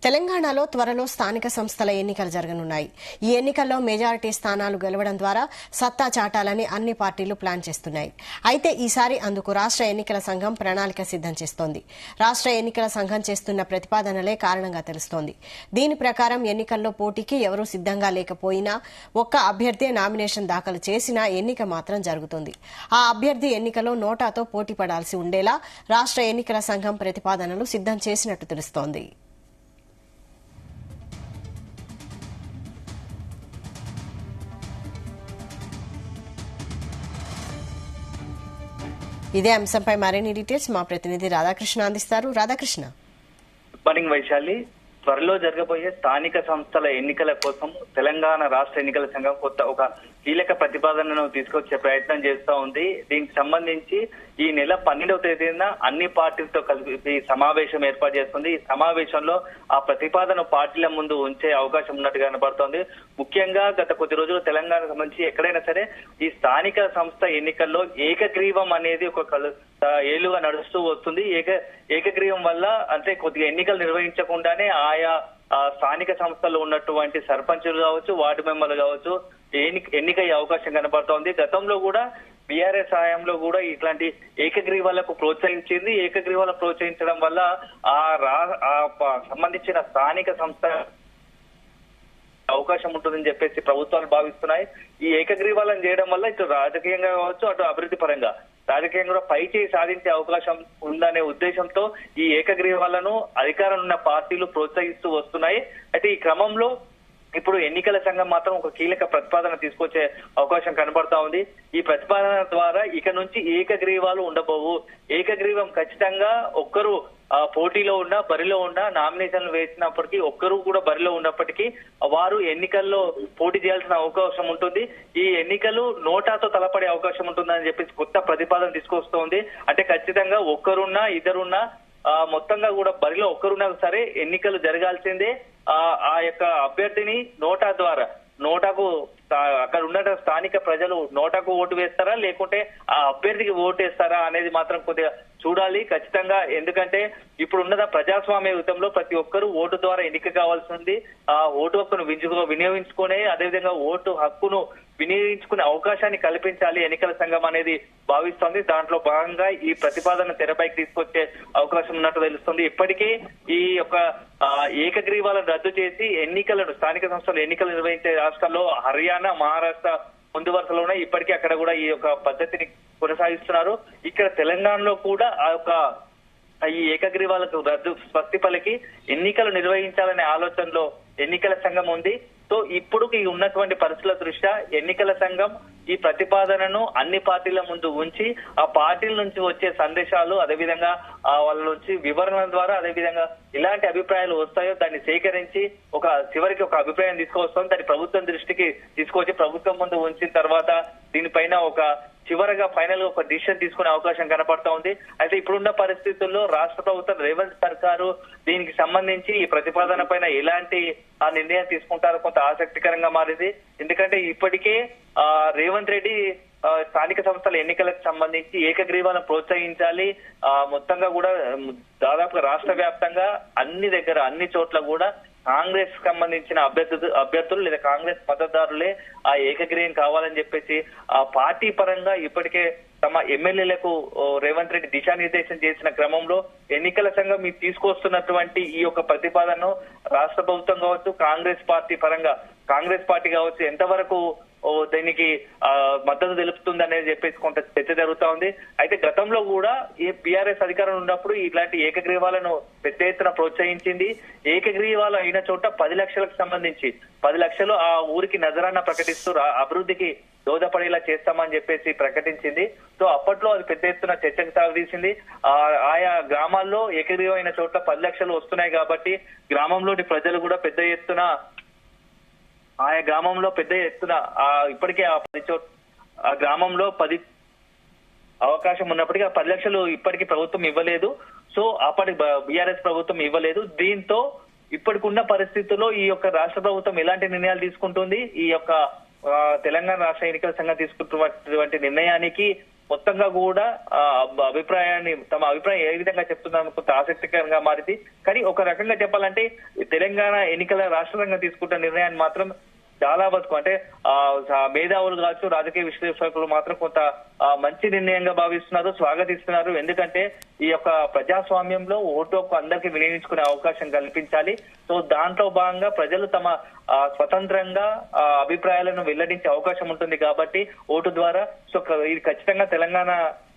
తెలంగాణలో త్వరలో స్థానిక సంస్థల ఎన్నికలు జరగనున్నాయి. ఈ ఎన్నికల్లో మెజారిటీ స్థానాలు గెలవడం ద్వారా సత్తా చాటాలని అన్ని పార్టీలు ప్లాన్ చేస్తున్నాయి. అయితే ఈసారి అందుకు రాష్ట్ర ఎన్నికల సంఘం ప్రణాళిక సిద్దం చేస్తోంది. రాష్ట్ర ఎన్నికల సంఘం చేస్తున్న ప్రతిపాదనలే కారణంగా తెలుస్తోంది. దీని ప్రకారం ఎన్నికల్లో పోటీకి ఎవరూ సిద్దంగా లేకపోయినా ఒక్క అభ్యర్థి నామినేషన్ దాఖలు చేసినా ఎన్నిక మాత్రం జరుగుతుంది. ఆ అభ్యర్థి ఎన్నికలో నోటాతో పోటీ పడాల్సి ఉండేలా రాష్ట్ర ఎన్నికల సంఘం ప్రతిపాదనలు సిద్దం చేసినట్టు తెలుస్తోంది. ఇదే అంశంపై మరిన్ని డీటెయిల్స్ మా ప్రతినిధి రాధాకృష్ణ అందిస్తారు. రాధాకృష్ణ. Good morning Vaishali. త్వరలో జరగబోయే స్థానిక సంస్థల ఎన్నికల కోసం తెలంగాణ రాష్ట్ర ఎన్నికల సంఘం కొత్త ఒక కీలక ప్రతిపాదనను తీసుకొచ్చే ప్రయత్నం చేస్తూ ఉంది. దీనికి సంబంధించి ఈ నెల 12వ తేదీన అన్ని పార్టీలతో కలిపి సమావేశం ఏర్పాటు చేస్తుంది. ఈ సమావేశంలో ఆ ప్రతిపాదన పార్టీల ముందు ఉంచే అవకాశం ఉన్నట్టు కనబడుతోంది. ముఖ్యంగా గత కొద్ది రోజులు తెలంగాణకు సంబంధించి ఎక్కడైనా సరే ఈ స్థానిక సంస్థ ఎన్నికల్లో ఏకగ్రీవం అనేది ఒక ఏళ్లుగా నడుస్తూ వస్తుంది. ఏకగ్రీవం వల్ల అంటే కొద్దిగా ఎన్నికలు నిర్వహించకుండానే ఆయా స్థానిక సంస్థల్లో ఉన్నటువంటి సర్పంచులు కావచ్చు, వార్డు మెంబర్లు కావచ్చు ఎన్నికయ్యే అవకాశం కనబడుతోంది. గతంలో కూడా బీఆర్ఎస్ హయాంలో కూడా ఇట్లాంటి ఏకగ్రీవాలకు ప్రోత్సహించింది. ఏకగ్రీవాలకు ప్రోత్సహించడం వల్ల సంబంధించిన స్థానిక సంస్థ అవకాశం ఉంటుందని చెప్పేసి ప్రభుత్వాలు భావిస్తున్నాయి. ఈ ఏకగ్రీవాలను చేయడం వల్ల ఇటు రాజకీయంగా కావచ్చు, అటు అభివృద్ధి పరంగా రాజకీయంగా కూడా పైచేయి సాధించే అవకాశం ఉందనే ఉద్దేశంతో ఈ ఏకగ్రీవాలను అధికారంలో ఉన్న పార్టీలు ప్రోత్సహిస్తూ వస్తున్నాయి. అయితే ఈ క్రమంలో ఇప్పుడు ఎన్నికల సంఘం మాత్రం ఒక కీలక ప్రతిపాదన తీసుకొచ్చే అవకాశం కనబడతా ఉంది. ఈ ప్రతిపాదన ద్వారా ఇక నుంచి ఏకగ్రీవాలు ఉండబోవు. ఏకగ్రీవం ఖచ్చితంగా ఒక్కరు పోటీలో ఉన్నా, బరిలో ఉన్నా, నామినేషన్లు వేసినప్పటికీ ఒక్కరు కూడా బరిలో ఉన్నప్పటికీ వారు ఎన్నికల్లో పోటీ చేయాల్సిన అవకాశం ఉంటుంది. ఈ ఎన్నికలు నోటాతో తలపడే అవకాశం ఉంటుందని చెప్పేసి కొత్త ప్రతిపాదన తీసుకొస్తోంది. అంటే ఖచ్చితంగా ఒక్కరున్నా, ఇద్దరున్నా మొత్తంగా కూడా బరిలో ఒక్కరున్నా సరే ఎన్నికలు జరగాల్సిందే. ఆ యొక్క అభ్యర్థిని నోటా ద్వారా నోటాకు అక్కడ ఉన్న స్థానిక ప్రజలు నోటాకు ఓటు వేస్తారా లేకుంటే ఆ అభ్యర్థికి ఓటు వేస్తారా అనేది మాత్రం కొద్దిగా చూడాలి ఖచ్చితంగా. ఎందుకంటే ఇప్పుడు ఉన్న ప్రజాస్వామ్య యుద్ధంలో ప్రతి ఒక్కరూ ఓటు ద్వారా ఎన్నిక కావాల్సి ఉంది. ఆ ఓటు హక్కును వినియోగించుకునే అదేవిధంగా ఓటు హక్కును వినియోగించుకునే అవకాశాన్ని కల్పించాలి ఎన్నికల సంఘం అనేది భావిస్తోంది. దాంట్లో భాగంగా ఈ ప్రతిపాదన తెరపైకి తీసుకొచ్చే అవకాశం ఉన్నట్టు తెలుస్తుంది. ఇప్పటికే ఈ యొక్క ఏకగ్రీవాలను రద్దు చేసి ఎన్నికలను స్థానిక సంస్థలు ఎన్నికలు నిర్వహించే రాష్ట్రాల్లో హర్యానా, మహారాష్ట్ర ముందు వరుసలోనే ఇప్పటికీ అక్కడ కూడా ఈ యొక్క పద్ధతిని కొనసాగిస్తున్నారు. ఇక్కడ తెలంగాణలో కూడా ఆ యొక్క ఈ ఏకగ్రీవాలకు రద్దు స్వస్తి పలికి ఎన్నికలు నిర్వహించాలనే ఆలోచనలో ఎన్నికల సంఘం ఉంది. సో ఇప్పుడు ఉన్నటువంటి పరిస్థితుల దృష్ట్యా ఎన్నికల సంఘం ఈ ప్రతిపాదనను అన్ని పార్టీల ముందు ఉంచి ఆ పార్టీల నుంచి వచ్చే సందేశాలు అదేవిధంగా వాళ్ళ నుంచి వివరణ ద్వారా అదేవిధంగా ఇలాంటి అభిప్రాయాలు వస్తాయో దాన్ని సేకరించి చివరికి ఒక అభిప్రాయం తీసుకువస్తాం. దాన్ని ప్రభుత్వం దృష్టికి తీసుకొచ్చి ప్రభుత్వం ముందు ఉంచిన తర్వాత దీనిపైన చివరగా ఫైనల్ గా ఒక డిసిషన్ తీసుకునే అవకాశం కనపడతా ఉంది. అయితే ఇప్పుడున్న పరిస్థితుల్లో రాష్ట్ర ప్రభుత్వం రేవంత్ సర్కారు దీనికి సంబంధించి ఈ ప్రతిపాదన పైన ఎలాంటి నిర్ణయం తీసుకుంటారో కొంత ఆసక్తికరంగా మారింది. ఎందుకంటే ఇప్పటికే రేవంత్ రెడ్డి స్థానిక సంస్థల ఎన్నికలకు సంబంధించి ఏకగ్రీవాలను ప్రోత్సహించాలి, మొత్తంగా కూడా దాదాపుగా రాష్ట్ర వ్యాప్తంగా అన్ని చోట్ల కూడా కాంగ్రెస్ సంబంధించిన అభ్యర్థులు లేదా కాంగ్రెస్ మద్దతుదారులే ఆ ఏకగ్రీవం కావాలని చెప్పేసి ఆ పార్టీ పరంగా ఇప్పటికే తమ ఎమ్మెల్యేలకు రేవంత్ రెడ్డి దిశానిర్దేశం చేసిన క్రమంలో ఎన్నికల సంఘం మీరు తీసుకొస్తున్నటువంటి ఈ యొక్క ప్రతిపాదనను రాష్ట్ర ప్రభుత్వం కావచ్చు, కాంగ్రెస్ పార్టీ కావచ్చు ఎంతవరకు దీనికి మద్దతు తెలుపుతుంది అనేది చెప్పేసి కొంత చర్చ జరుగుతా ఉంది. అయితే గతంలో కూడా ఈ బీఆర్ఎస్ అధికారంలో ఉన్నప్పుడు ఇలాంటి ఏకగ్రీవాలను పెద్ద ఎత్తున ప్రోత్సహించింది. ఏకగ్రీవాలు అయిన చోట 10 లక్షలకు సంబంధించి 10 లక్షలు ఆ ఊరికి నజరానా ప్రకటిస్తూ అభివృద్ధికి దోహదపడేలా చేస్తామని చెప్పేసి ప్రకటించింది. సో అప్పట్లో అది పెద్ద ఎత్తున చర్చకు సాగదీసింది. ఆయా గ్రామాల్లో ఏకగ్రీవం అయిన చోట్ల 10 లక్షలు వస్తున్నాయి కాబట్టి గ్రామంలోని ప్రజలు కూడా పెద్ద ఎత్తున ఆయా గ్రామంలో ఇప్పటికే ఆ గ్రామంలో 10 అవకాశం ఉన్నప్పటికీ ఆ 10 లక్షలు ఇప్పటికీ ప్రభుత్వం ఇవ్వలేదు. సో అప్పటి బీఆర్ఎస్ ప్రభుత్వం ఇవ్వలేదు. దీంతో ఇప్పటికున్న పరిస్థితుల్లో ఈ యొక్క రాష్ట్ర ప్రభుత్వం ఎలాంటి నిర్ణయాలు తీసుకుంటుంది, ఈ యొక్క తెలంగాణ రాష్ట్ర ఎన్నికల సంఘం తీసుకుంటున్నటువంటి నిర్ణయానికి మొత్తంగా కూడా తమ అభిప్రాయం ఏ విధంగా చెప్తున్నారని కొంత ఆసక్తికరంగా మారింది. కానీ ఒక రకంగా చెప్పాలంటే తెలంగాణ ఎన్నికల రాష్ట్రంగా తీసుకుంటున్న నిర్ణయాన్ని మాత్రం చాలా వరకు అంటే మేధావులు కావచ్చు, రాజకీయ విశ్లేషకులు మాత్రం కొంత మంచి నిర్ణయంగా భావిస్తున్నారు, స్వాగతిస్తున్నారు. ఎందుకంటే ఈ యొక్క ప్రజాస్వామ్యంలో ఓటు హక్కు అందరికీ వినియోగించుకునే అవకాశం కల్పించాలి. సో దాంట్లో భాగంగా ప్రజలు తమ స్వతంత్రంగా అభిప్రాయాలను వెల్లడించే అవకాశం ఉంటుంది కాబట్టి ఓటు ద్వారా సో ఇది ఖచ్చితంగా తెలంగాణ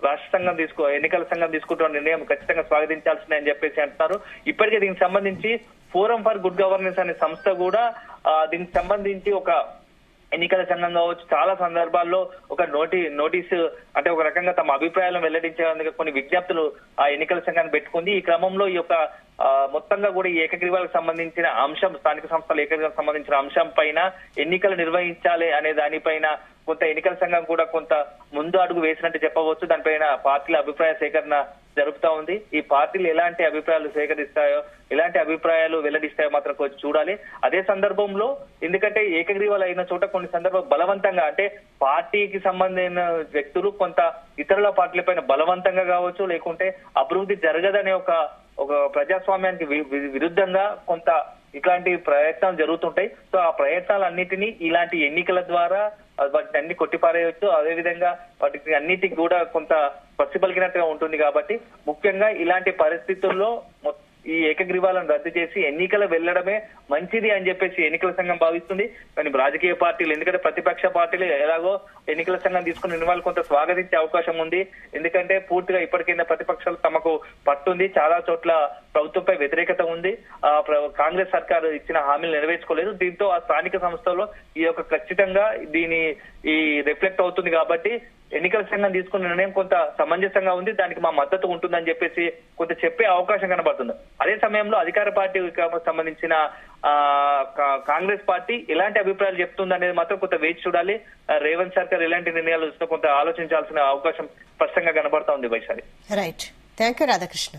రాష్ట్ర సంఘం ఎన్నికల సంఘం తీసుకుంటున్న నిర్ణయం ఖచ్చితంగా స్వాగతించాల్సిందే అని చెప్పేసి అంటున్నారు. ఇప్పటికే దీనికి సంబంధించి ఫోరం ఫర్ గుడ్ గవర్నెన్స్ అనే సంస్థ కూడా దీనికి సంబంధించి ఒక ఎన్నికల సంఘం కావచ్చు చాలా సందర్భాల్లో ఒక నోటీసు అంటే ఒక రకంగా తమ అభిప్రాయాలను వెల్లడించేందుకు కొన్ని విజ్ఞప్తులు ఆ ఎన్నికల సంఘాన్ని పెట్టుకుంది. ఈ క్రమంలో ఈ యొక్క మొత్తంగా కూడా ఈ ఏకగ్రీవాలకు సంబంధించిన అంశం, స్థానిక సంస్థల ఏకగ్రీవాలకు సంబంధించిన అంశం పైన ఎన్నికలు నిర్వహించాలి అనే దానిపైన కొంత ఎన్నికల సంఘం కూడా కొంత ముందు అడుగు వేసినట్టు చెప్పవచ్చు. దానిపైన పార్టీల అభిప్రాయ సేకరణ జరుపుతా ఉంది. ఈ పార్టీలు ఎలాంటి అభిప్రాయాలు సేకరిస్తాయో, ఎలాంటి అభిప్రాయాలు వెల్లడిస్తాయో మాత్రం కొంచెం చూడాలి. అదే సందర్భంలో ఎందుకంటే ఏకగ్రీవాలు అయిన చోట కొన్ని సందర్భాలు బలవంతంగా అంటే పార్టీకి సంబంధించిన వ్యక్తులు కొంత ఇతరుల పార్టీలపైన బలవంతంగా కావచ్చు, లేకుంటే అభివృద్ధి జరగదనే ఒక ప్రజాస్వామ్యానికి విరుద్ధంగా కొంత ఇట్లాంటి ప్రయత్నాలు జరుగుతుంటాయి. సో ఆ ప్రయత్నాలన్నిటినీ ఇలాంటి ఎన్నికల ద్వారా వాటిని అన్ని కొట్టిపారేయవచ్చు. అదేవిధంగా వాటికి అన్నిటికి కూడా కొంత పసిపలికినట్టుగా ఉంటుంది. కాబట్టి ముఖ్యంగా ఇలాంటి పరిస్థితుల్లో ఈ ఏకగ్రీవాలను రద్దు చేసి ఎన్నికలు వెళ్లడమే మంచిది అని చెప్పేసి ఎన్నికల సంఘం భావిస్తుంది. కానీ రాజకీయ పార్టీలు ఎందుకంటే ప్రతిపక్ష పార్టీలు ఎలాగో ఎన్నికల సంఘం తీసుకున్న నిర్ణయాలు కొంత స్వాగతించే అవకాశం ఉంది. ఎందుకంటే పూర్తిగా ఇప్పటికైనా ప్రతిపక్షాలు తమకు పట్టుంది, చాలా చోట్ల ప్రభుత్వంపై వ్యతిరేకత ఉంది, కాంగ్రెస్ సర్కారు ఇచ్చిన హామీలు నెరవేర్చుకోలేదు. దీంతో ఆ స్థానిక సంస్థల్లో ఈ యొక్క ఖచ్చితంగా ఈ రిఫ్లెక్ట్ అవుతుంది. కాబట్టి ఎన్నికల సంఘం తీసుకున్న నిర్ణయం కొంత సమంజసంగా ఉంది, దానికి మా మద్దతు ఉంటుందని చెప్పేసి కొంత చెప్పే అవకాశం కనబడుతుంది. అదే సమయంలో అధికార పార్టీకి సంబంధించిన కాంగ్రెస్ పార్టీ ఎలాంటి అభిప్రాయాలు చెప్తుంది అనేది మాత్రం కొంత వేచి చూడాలి. రేవంత్ సర్కార్ ఎలాంటి నిర్ణయాలు కొంత ఆలోచించాల్సిన అవకాశం స్పష్టంగా కనబడతా ఉంది. Vaishali. Right, thank you Radhakrishna.